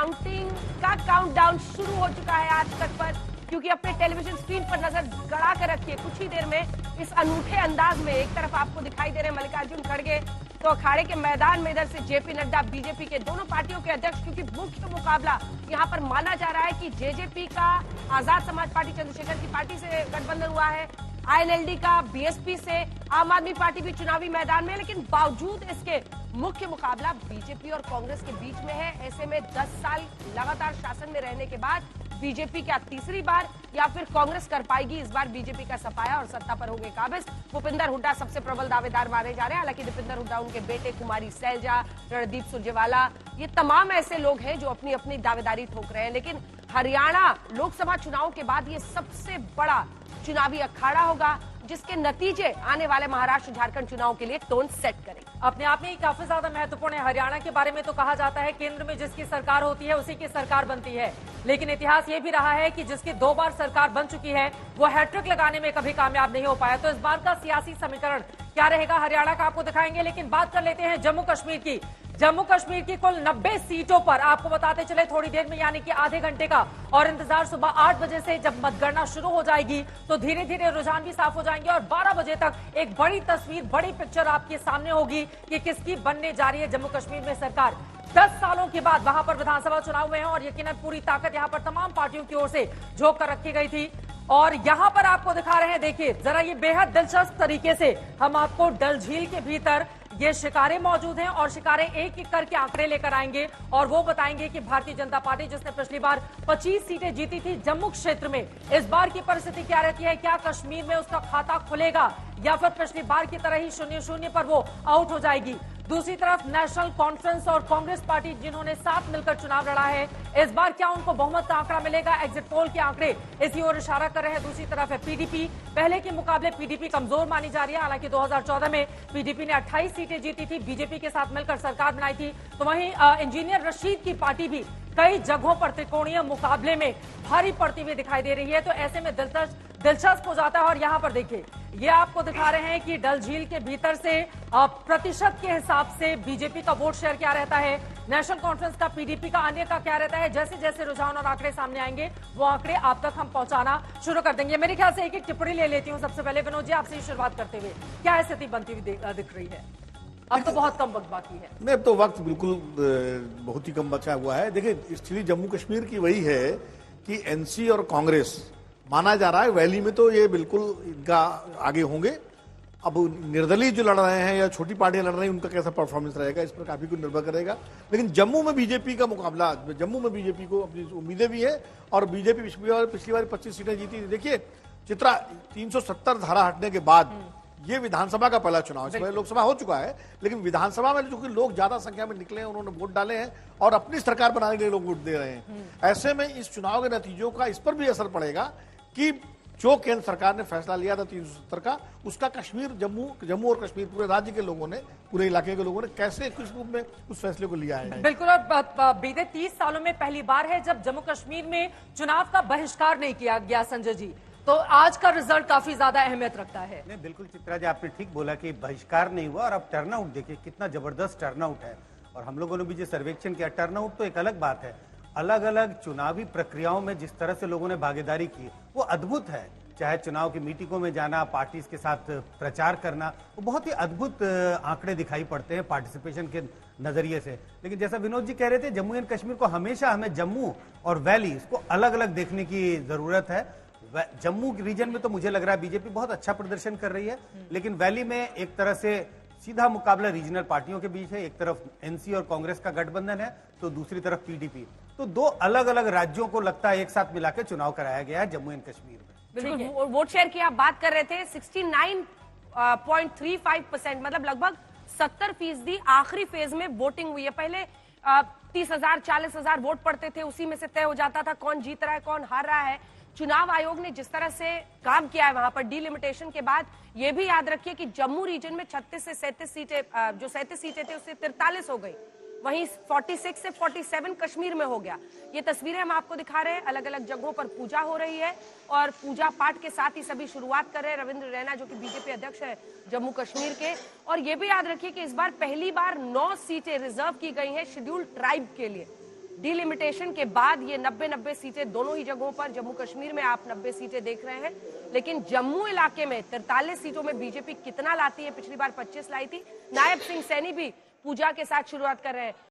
Counting का countdown शुरू हो चुका है आज तक पर, क्योंकि अपने टेलीविजन स्क्रीन पर नजर गड़ा कर रखिए। कुछ ही देर में इस अनूठे अंदाज में एक तरफ आपको दिखाई दे रहे हैं मल्लिकार्जुन खड़गे, तो अखाड़े के मैदान में इधर से जेपी नड्डा, बीजेपी के दोनों पार्टियों के अध्यक्ष, क्योंकि मुख्य मुकाबला यहाँ पर माना जा रहा है कि जेजेपी का आजाद समाज पार्टी चंद्रशेखर की पार्टी से गठबंधन हुआ है, आईएनएलडी का बीएसपी से, आम आदमी पार्टी भी चुनावी मैदान में, लेकिन बावजूद इसके मुख्य मुकाबला बीजेपी और कांग्रेस के बीच में है। ऐसे में 10 साल लगातार शासन में रहने के बाद बीजेपी क्या तीसरी बार या फिर कांग्रेस कर पाएगी इस बार बीजेपी का सफाया और सत्ता पर होंगे काबिज? भूपिंदर हुड्डा सबसे प्रबल दावेदार माने जा रहे हैं। हालांकि भूपिंदर हुड्डा, उनके बेटे कुमारी सैलजा, रणदीप सुरजेवाला, ये तमाम ऐसे लोग हैं जो अपनी अपनी दावेदारी ठोक रहे हैं। लेकिन हरियाणा लोकसभा चुनाव के बाद ये सबसे बड़ा चुनावी अखाड़ा होगा जिसके नतीजे आने वाले महाराष्ट्र झारखंड चुनाव के लिए टोन सेट करेंगे। अपने आप में ही काफी ज्यादा महत्वपूर्ण है। हरियाणा के बारे में तो कहा जाता है केंद्र में जिसकी सरकार होती है उसी की सरकार बनती है, लेकिन इतिहास ये भी रहा है कि जिसकी 2 बार सरकार बन चुकी है वो हैट्रिक लगाने में कभी कामयाब नहीं हो पाया। तो इस बार का सियासी समीकरण क्या रहेगा हरियाणा का आपको दिखाएंगे, लेकिन बात कर लेते हैं जम्मू कश्मीर की। जम्मू कश्मीर की कुल 90 सीटों पर आपको बताते चले थोड़ी देर में, यानी कि आधे घंटे का और इंतजार सुबह 8 बजे से जब मतगणना शुरू हो जाएगी तो धीरे धीरे रुझान भी साफ हो जाएंगे और 12 बजे तक एक बड़ी तस्वीर, बड़ी पिक्चर आपके सामने होगी कि किसकी बनने जा रही है जम्मू कश्मीर में सरकार। 10 सालों के बाद वहां पर विधानसभा चुनाव हुए हैं और यकीनन पूरी ताकत यहां पर तमाम पार्टियों की ओर से झोंक कर रखी गई थी। और यहां पर आपको दिखा रहे हैं, देखिए जरा, ये बेहद दिलचस्प तरीके से हम आपको डल झील के भीतर ये शिकारे मौजूद हैं और शिकारे एक एक करके आंकड़े लेकर आएंगे और वो बताएंगे कि भारतीय जनता पार्टी जिसने पिछली बार 25 सीटें जीती थी जम्मू क्षेत्र में, इस बार की परिस्थिति क्या रहती है? क्या कश्मीर में उसका खाता खुलेगा या फिर पिछली बार की तरह ही 0-0 पर वो आउट हो जाएगी? दूसरी तरफ नेशनल कॉन्फ्रेंस और कांग्रेस पार्टी जिन्होंने साथ मिलकर चुनाव लड़ा है, इस बार क्या उनको बहुमत का आंकड़ा मिलेगा? एग्जिट पोल के आंकड़े इसी ओर इशारा कर रहे हैं। दूसरी तरफ है पीडीपी, पहले के मुकाबले पीडीपी कमजोर मानी जा रही है। हालांकि 2014 में पीडीपी ने 28 सीटें जीती थी, बीजेपी के साथ मिलकर सरकार बनाई थी। तो वहीं इंजीनियर रशीद की पार्टी भी कई जगहों पर त्रिकोणीय मुकाबले में भारी पड़ती हुई दिखाई दे रही है। तो ऐसे में दिलचस्प हो जाता है। और यहाँ पर देखिए, ये आपको दिखा रहे हैं कि डल झील के भीतर से प्रतिशत के हिसाब से बीजेपी का वोट शेयर क्या रहता है, नेशनल कॉन्फ्रेंस का, पीडीपी का, अन्य का क्या रहता है। जैसे जैसे रुझान और आंकड़े सामने आएंगे वो आंकड़े आप तक हम पहुंचाना शुरू कर देंगे। मेरे ख्याल से एक एक टिप्पणी ले लेती हूँ। सबसे पहले विनोद जी, आपसे शुरुआत करते हुए क्या स्थिति बनती हुई दिख रही है? अब तो बहुत कम वक्त बाकी है। नहीं, अब तो वक्त बिल्कुल बहुत ही कम बचा हुआ है। देखिए, स्थिति जम्मू कश्मीर की वही है कि एनसी और कांग्रेस माना जा रहा है वैली में तो ये बिल्कुल इनका आगे होंगे। अब निर्दलीय जो लड़ रहे हैं या छोटी पार्टियां लड़ रही हैं उनका कैसा परफॉर्मेंस रहेगा इस पर काफी कुछ निर्भर करेगा। लेकिन जम्मू में बीजेपी का मुकाबला, जम्मू में बीजेपी को अपनी उम्मीदें भी है और बीजेपी पिछली बार 25 सीटें जीती। देखिए चित्रा, 370 धारा हटने के बाद ये विधानसभा का पहला चुनाव, इससे पहले लोकसभा हो चुका है, लेकिन विधानसभा में चूंकि लोग ज्यादा संख्या में निकले हैं, उन्होंने वोट डाले हैं और अपनी सरकार बनाने के लिए लोग वोट दे रहे हैं। ऐसे में इस चुनाव के नतीजों का इस पर भी असर पड़ेगा कि जो केंद्र सरकार ने फैसला लिया था 370 का, उसका कश्मीर, जम्मू और कश्मीर पूरे राज्य के लोगों ने, पूरे इलाके के लोगों ने कैसे किस रूप में उस फैसले को लिया है। बिल्कुल, और बीते 30 सालों में पहली बार है जब जम्मू कश्मीर में चुनाव का बहिष्कार नहीं किया गया। संजय जी, तो आज का रिजल्ट काफी ज्यादा अहमियत रखता है। नहीं, बिल्कुल चित्रा जी, आपने ठीक बोला कि बहिष्कार नहीं हुआ और अब टर्नआउट देखिए कितना जबरदस्त टर्नआउट है। और हम लोगों ने भी जो सर्वेक्षण किया, टर्नआउट तो एक अलग बात है, अलग अलग चुनावी प्रक्रियाओं में जिस तरह से लोगों ने भागीदारी की वो अद्भुत है। चाहे चुनाव की मीटिंगों में जाना, पार्टी के साथ प्रचार करना, वो बहुत ही अद्भुत आंकड़े दिखाई पड़ते हैं पार्टिसिपेशन के नजरिए से। लेकिन जैसा विनोद जी कह रहे थे, जम्मू एंड कश्मीर को हमेशा हमें जम्मू और वैली इसको अलग अलग देखने की जरूरत है। जम्मू रीजन में तो मुझे लग रहा है बीजेपी बहुत अच्छा प्रदर्शन कर रही है, लेकिन वैली में एक तरह से सीधा मुकाबला रीजनल पार्टियों के बीच है। एक तरफ एनसी और कांग्रेस का गठबंधन है तो दूसरी तरफ पीडीपी। तो 2 अलग अलग राज्यों को लगता है एक साथ मिलाकर चुनाव कराया गया है जम्मू एंड कश्मीर में। बिल्कुल, वोट शेयर की आप बात कर रहे थे, 69.35%, मतलब लगभग 70% आखिरी फेज में वोटिंग हुई है। पहले 30,000 40,000 वोट पड़ते थे, उसी में से तय हो जाता था कौन जीत रहा है, कौन हार रहा है। चुनाव आयोग ने जिस तरह से काम किया है वहां पर डिलिमिटेशन के बाद, ये भी याद रखिए कि जम्मू रीजन में 36 से 37 सीटें, जो 37 सीटें थे उससे 43 हो गई। वहीं 46 से 47 कश्मीर में हो गया। ये तस्वीरें हम आपको दिखा रहे हैं, अलग अलग जगहों पर पूजा हो रही है और पूजा पाठ के साथ ही सभी शुरुआत कर रहे हैं। रविंद्र रैना जो कि बीजेपी अध्यक्ष है जम्मू कश्मीर के, और ये भी याद रखिए कि इस बार पहली बार 9 सीटें रिजर्व की गई हैं शेड्यूल्ड ट्राइब के लिए। डिलिमिटेशन के बाद ये 90-90 सीटें दोनों ही जगहों पर, जम्मू कश्मीर में आप 90 सीटें देख रहे हैं, लेकिन जम्मू इलाके में 43 सीटों में बीजेपी कितना लाती है? पिछली बार 25 लाई थी। नायब सिंह सैनी भी पूजा के साथ शुरुआत कर रहे हैं।